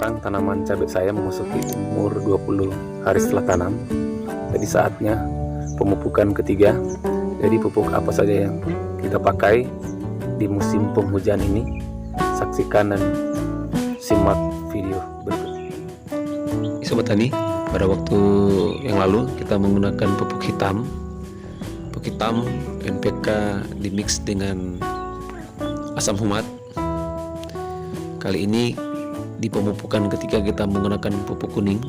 Sekarang tanaman cabai saya memasuki umur 20 hari setelah tanam. Jadi saatnya pemupukan ketiga. Jadi pupuk apa saja yang kita pakai di musim penghujan ini, saksikan dan simak video berikut. Sobat Tani, pada waktu yang lalu kita menggunakan pupuk hitam. Pupuk hitam NPK dimix dengan asam humat. Kali ini di pemupukan ketiga kita menggunakan pupuk kuning.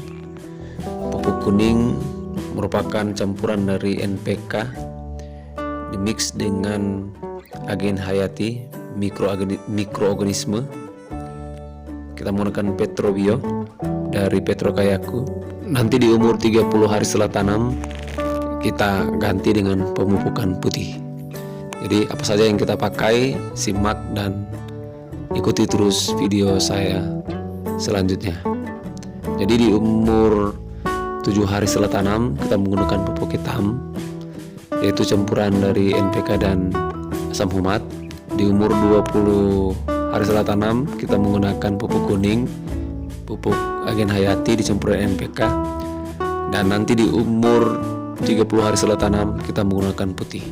Pupuk kuning merupakan campuran dari NPK dimix dengan agen hayati mikroorganisme. Kita menggunakan Petrobio dari Petrokayaku. Nanti di umur 30 hari setelah tanam kita ganti dengan pemupukan putih. Jadi apa saja yang kita pakai, simak dan ikuti terus video saya selanjutnya. Jadi di umur 7 hari setelah tanam kita menggunakan pupuk hitam, yaitu campuran dari NPK dan asam humat. Di umur 20 hari setelah tanam kita menggunakan pupuk kuning, pupuk agen hayati dicampuran NPK. Dan nanti di umur 30 hari setelah tanam kita menggunakan putih.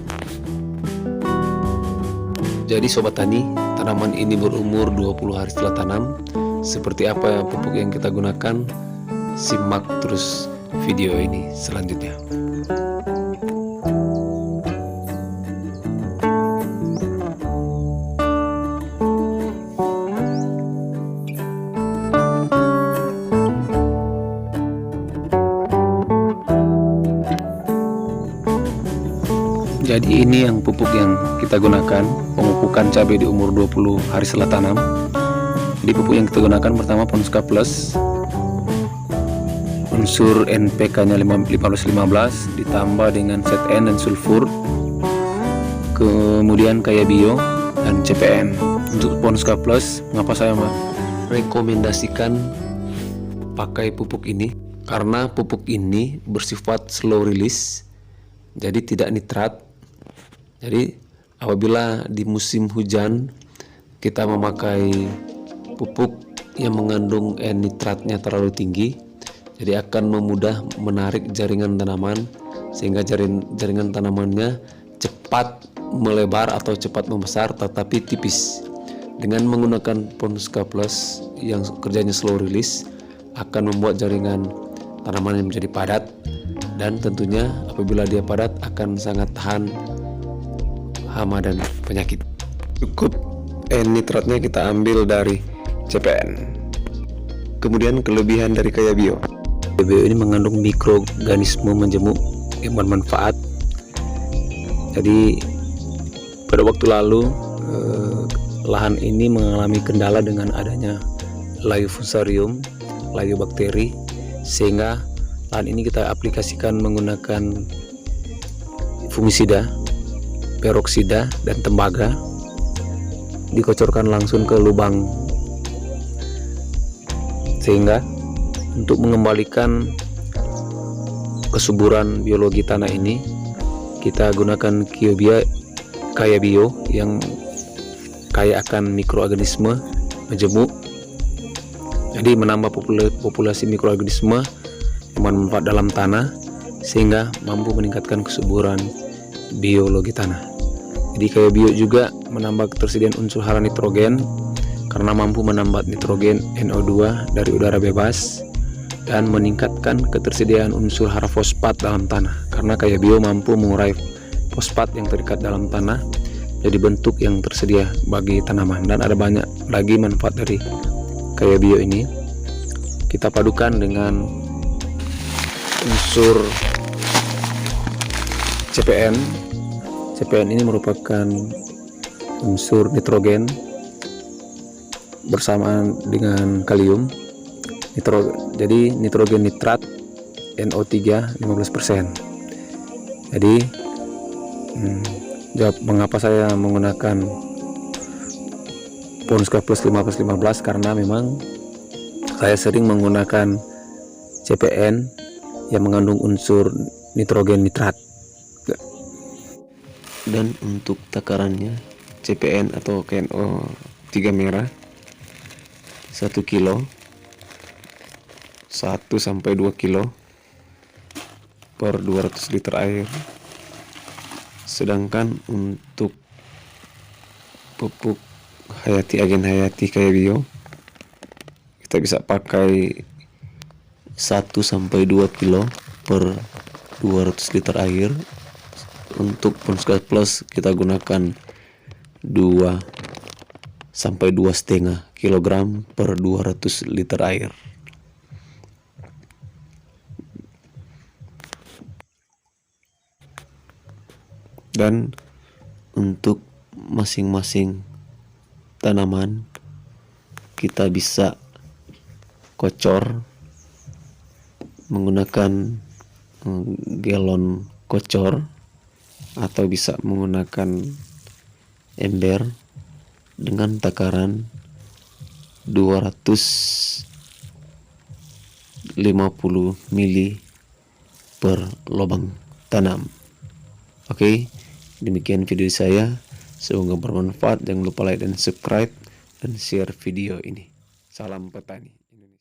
Jadi Sobat Tani, tanaman ini berumur 20 hari setelah tanam. Seperti apa pupuk yang kita gunakan, simak terus video ini selanjutnya. Jadi ini yang pupuk yang kita gunakan, pemupukan cabai di umur 20 hari setelah tanam. Jadi pupuk yang kita gunakan pertama Ponska Plus, unsur NPK nya 1515 ditambah dengan ZN dan sulfur, kemudian Kaya Bio dan CPN. Untuk Ponska Plus, mengapa saya merekomendasikan pakai pupuk ini? Karena pupuk ini bersifat slow release, jadi tidak nitrat. Jadi apabila di musim hujan kita memakai pupuk yang mengandung nitratnya terlalu tinggi, jadi akan memudah menarik jaringan tanaman sehingga jaringan tanamannya cepat melebar atau cepat membesar tetapi tipis. Dengan menggunakan Ponska Plus yang kerjanya slow release akan membuat jaringan tanaman menjadi padat, dan tentunya apabila dia padat akan sangat tahan hama dan penyakit. Cukup nitratnya kita ambil dari CPN. Kemudian kelebihan dari Kaya Bio. Kaya Bio ini mengandung mikroorganisme menjemuk yang bermanfaat. Jadi pada waktu lalu lahan ini mengalami kendala dengan adanya layu fusarium, layu bakteri, sehingga lahan ini kita aplikasikan menggunakan fungisida, peroksida dan tembaga, dikocorkan langsung ke lubang, sehingga untuk mengembalikan kesuburan biologi tanah ini kita gunakan Kaya Bio yang kaya akan mikroorganisme menjemuk, jadi menambah populasi mikroorganisme yang bermanfaat dalam tanah sehingga mampu meningkatkan kesuburan biologi tanah. Jadi Kaya Bio juga menambah ketersediaan unsur hara nitrogen karena mampu menambah nitrogen NO2 dari udara bebas, dan meningkatkan ketersediaan unsur hara fosfat dalam tanah karena Kaya Bio mampu mengurai fosfat yang terikat dalam tanah jadi bentuk yang tersedia bagi tanaman. Dan ada banyak lagi manfaat dari Kaya Bio ini. Kita padukan dengan unsur CPN. CPN ini merupakan unsur nitrogen bersamaan dengan kalium. Jadi nitrogen nitrat NO3 15%. Jadi mengapa saya menggunakan Ponska Plus 1515, karena memang saya sering menggunakan CPN yang mengandung unsur nitrogen nitrat. Dan untuk takarannya CPN atau KNO 3 merah 1 kilo 1-2 kilo per 200 liter air. Sedangkan untuk pupuk hayati, agen hayati kayak bio, kita bisa pakai 1-2 kilo per 200 liter air. Untuk Phosphate Plus kita gunakan 2-2,5 kilogram per 200 liter air. Dan untuk masing-masing tanaman kita bisa kocor menggunakan galon kocor, atau bisa menggunakan ember dengan takaran 250 mili per lubang tanam. Oke, demikian video saya. Semoga bermanfaat. Jangan lupa like dan subscribe dan share video ini. Salam petani.